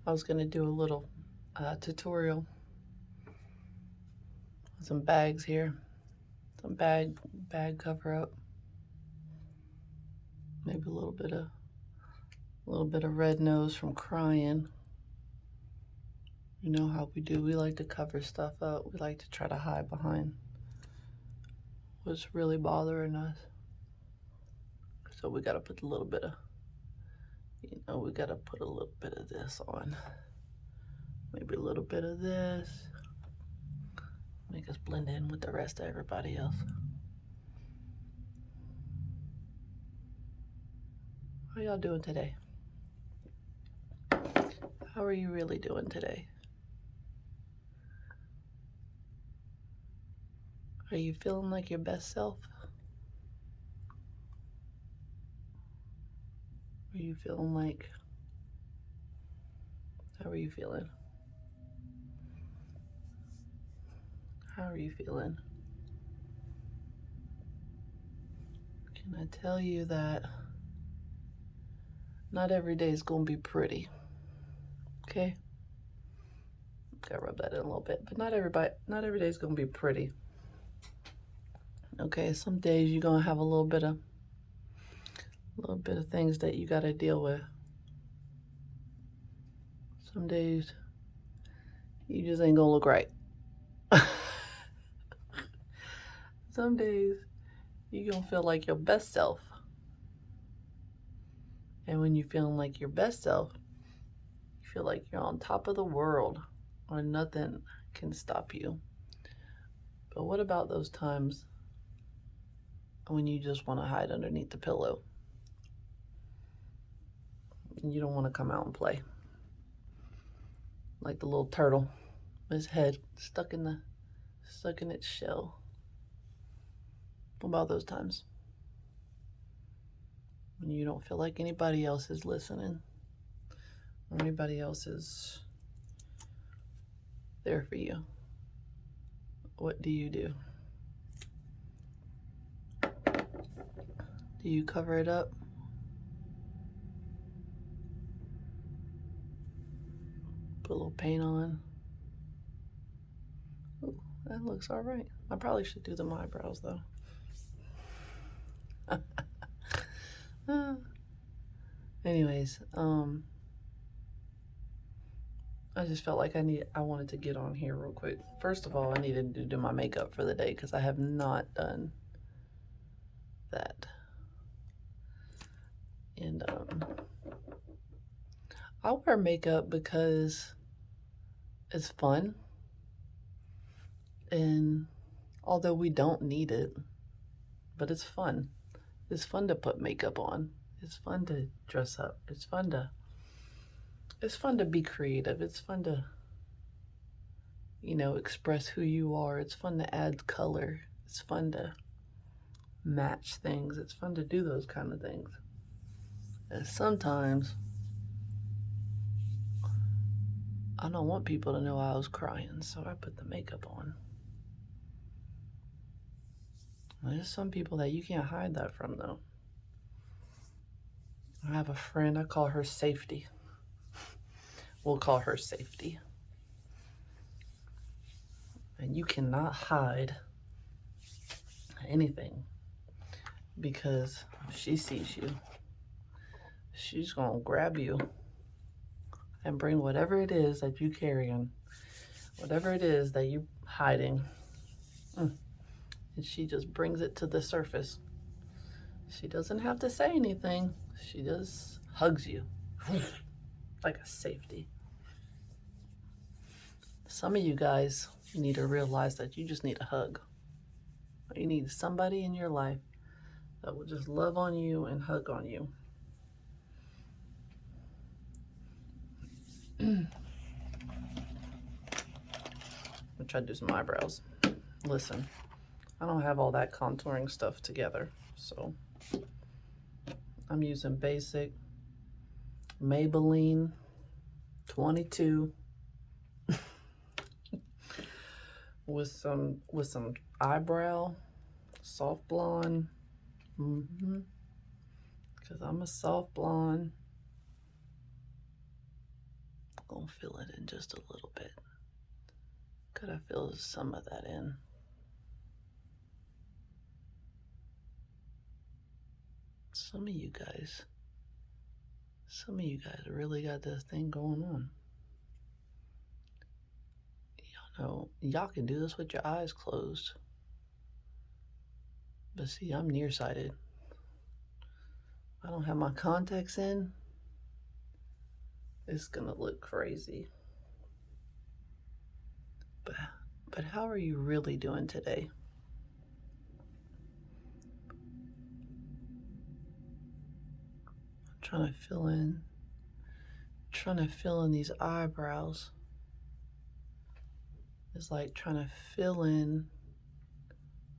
I was gonna do a little tutorial. Some bags here, some bag cover up. Maybe a little bit of red nose from crying. You know how we do. We like to cover stuff up. We like to try to hide behind what's really bothering us. So we gotta put a little bit of, we gotta put a little bit of this on. Maybe a little bit of this. Make us blend in with the rest of everybody else. How y'all doing today? How are you really doing today? Are you feeling like your best self? Are you feeling like, how are you feeling? How are you feeling? Can I tell you that not every day is gonna be pretty, okay? Gotta rub that in a little bit, but not every day is gonna be pretty. Okay, some days you're gonna have a little bit of things that you gotta deal with. Some days you just ain't gonna look right. Some days you're gonna feel like your best self. And when you're feeling like your best self, you feel like you're on top of the world or nothing can stop you. But what about those times when you just want to hide underneath the pillow? And you don't want to come out and play. Like the little turtle, his head stuck in its shell. What about those times when you don't feel like anybody else is listening or anybody else is there for you? What do you do? Do you cover it up? Put a little paint on? Ooh, that looks all right. I probably should do the eyebrows though. Anyways, I just felt like I wanted to get on here real quick. First of all, I needed to do my makeup for the day because I have not done that. And I wear makeup because it's fun. And although we don't need it, but it's fun. It's fun to put makeup on. It's fun to dress up. It's fun to be creative. It's fun to, express who you are. It's fun to add color. It's fun to match things. It's fun to do those kind of things. And sometimes I don't want people to know I was crying, so I put the makeup on. There's some people that you can't hide that from, though. I have a friend, I call her Safety. We'll call her Safety. And you cannot hide anything because she sees you. She's gonna grab you and bring whatever it is that you carrying, whatever it is that you hiding, and she just brings it to the surface. She doesn't have to say anything. She just hugs you like a Safety. Some of you guys need to realize that you just need a hug. You need somebody in your life that will just love on you and hug on you. I'm gonna try to do some eyebrows. Listen, I don't have all that contouring stuff together, so I'm using basic Maybelline 22 with some eyebrow, soft blonde, because I'm a soft blonde. gonna fill it in just a little bit. Gotta fill some of that in. Some of you guys really got this thing going on. Y'all know, y'all can do this with your eyes closed. But see, I'm nearsighted. I don't have my contacts in. It's gonna look crazy. But how are you really doing today? I'm trying to fill in these eyebrows. It's like trying to fill in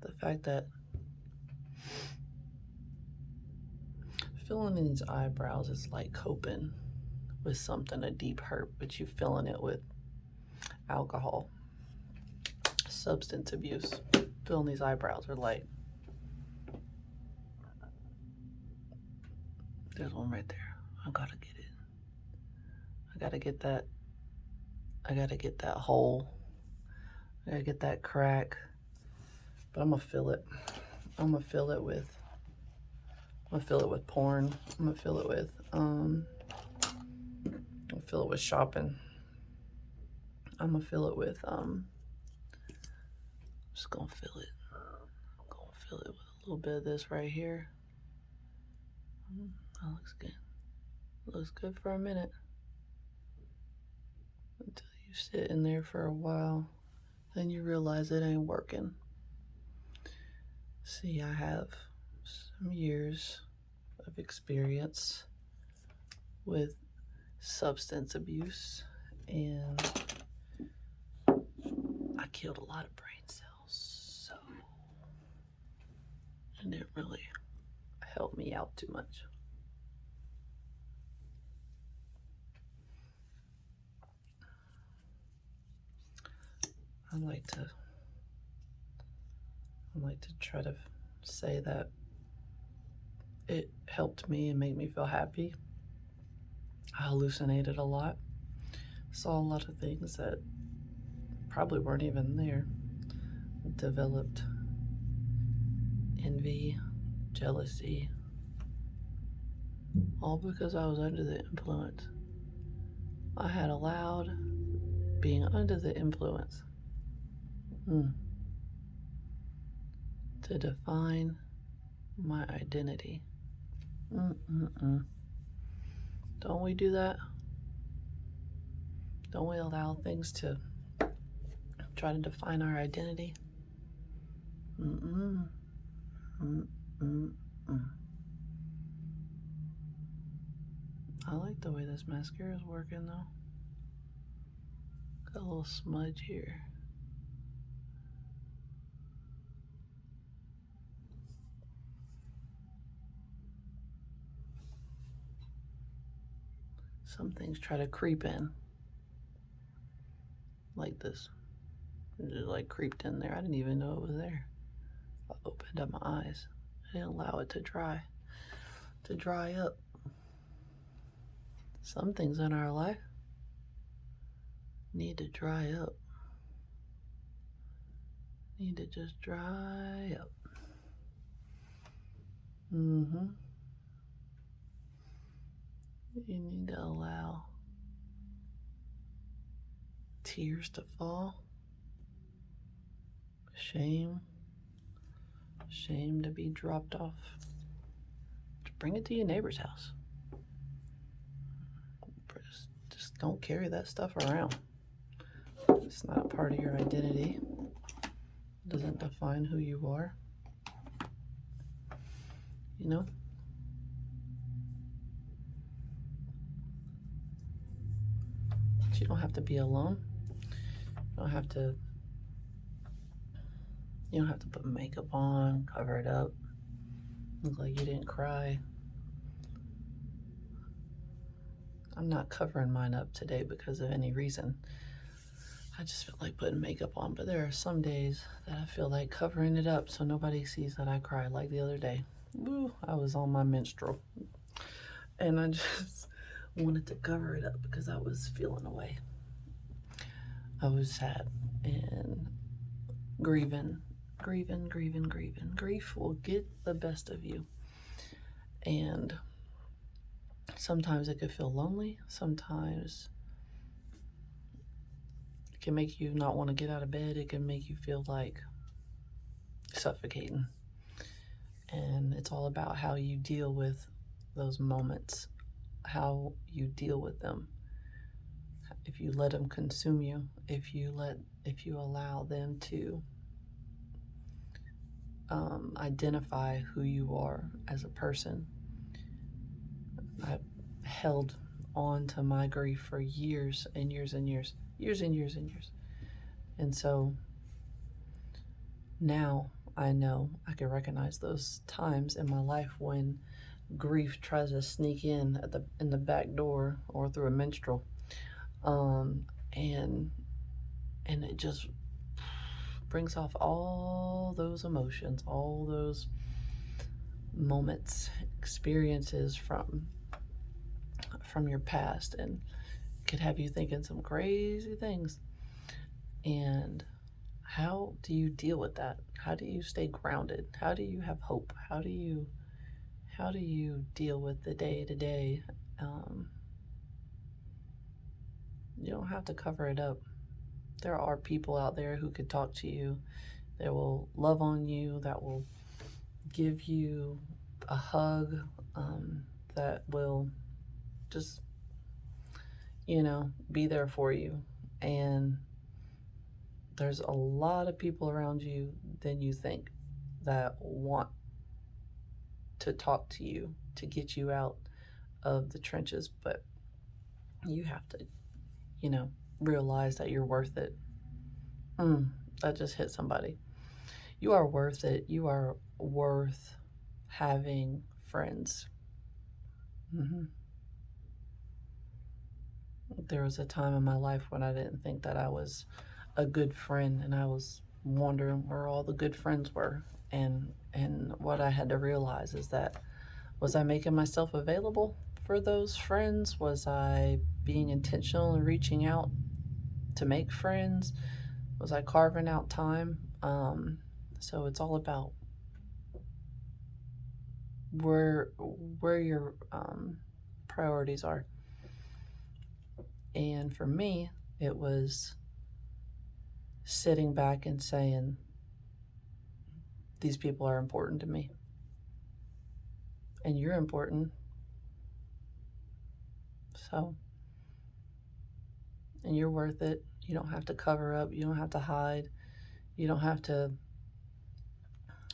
the fact that filling in these eyebrows is like coping with something, a deep hurt, but you filling it with alcohol, substance abuse. Filling these eyebrows are like, there's one right there. I gotta get it. I gotta get that hole. I gotta get that crack. But I'm gonna fill it. I'm gonna fill it with porn. I'm gonna fill it with shopping. I'm gonna fill it with just gonna fill it. I'm gonna fill it with a little bit of this right here. That looks good. Looks good for a minute. Until you sit in there for a while, then you realize it ain't working. See, I have some years of experience with substance abuse, and I killed a lot of brain cells, so it didn't really help me out too much. I like to try to say that it helped me and made me feel happy. I hallucinated a lot, saw a lot of things that probably weren't even there, developed envy, jealousy, all because I was under the influence. I had allowed being under the influence to define my identity. Don't we do that? Don't we allow things to try to define our identity? I like the way this mascara is working though. Got a little smudge here. Some things try to creep in. Like this. It just like creeped in there. I didn't even know it was there. I opened up my eyes. I didn't allow it to dry up. Some things in our life need to dry up. Need to just dry up. You need to allow tears to fall. Shame to be dropped off. Bring it to your neighbor's house. Just don't carry that stuff around. It's not a part of your identity. It doesn't define who you are. You know? But you don't have to be alone. You don't have to put makeup on, cover it up, look like you didn't cry. I'm not covering mine up today because of any reason. I just feel like putting makeup on, but there are some days that I feel like covering it up so nobody sees that I cried, like the other day. Woo, I was on my menstrual. And I just wanted to cover it up because I was feeling away. I was sad and grieving. Grief will get the best of you. And sometimes it could feel lonely. Sometimes it can make you not want to get out of bed. It can make you feel like suffocating. And it's all about how you deal with those moments, how you deal with them. If you let them consume you, if you allow them to identify who you are as a person. I held on to my grief for years and years and years. And so now I know I can recognize those times in my life when grief tries to sneak in in the back door or through a minstrel, and it just brings off all those emotions, all those moments, experiences from your past, and could have you thinking some crazy things. And how do you deal with that? How do you stay grounded? How do you have hope? How do you deal with the day to day? You don't have to cover it up. There are people out there who could talk to you, that will love on you, that will give you a hug, that will just, be there for you. And there's a lot of people around you than you think that want to talk to you, to get you out of the trenches. But you have to, realize that you're worth it. That just hit somebody. You are worth it. You are worth having friends. There was a time in my life when I didn't think that I was a good friend, and I was wondering where all the good friends were. And what I had to realize is that, was I making myself available for those friends? Was I being intentional and reaching out to make friends? Was I carving out time? So it's all about where your priorities are. And for me, it was sitting back and saying, these people are important to me. And you're important. So, and you're worth it. You don't have to cover up. You don't have to hide. You don't have to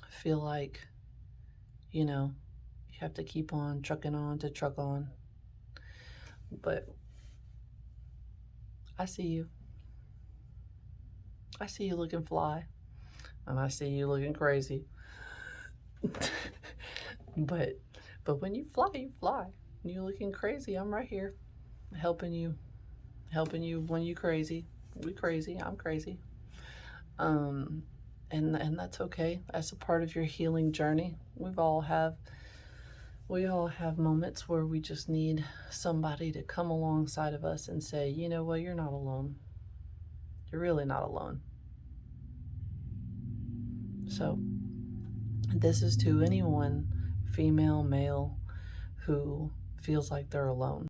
feel like, you have to keep on trucking on to truck on. But I see you. I see you looking fly. And I see you looking crazy. But when you fly, you fly. When you're looking crazy, I'm right here helping you when you crazy. We crazy. I'm crazy. And that's okay. That's a part of your healing journey. We all have moments where we just need somebody to come alongside of us and say, you know what, you're not alone. You're really not alone. So this is to anyone, female, male, who feels like they're alone.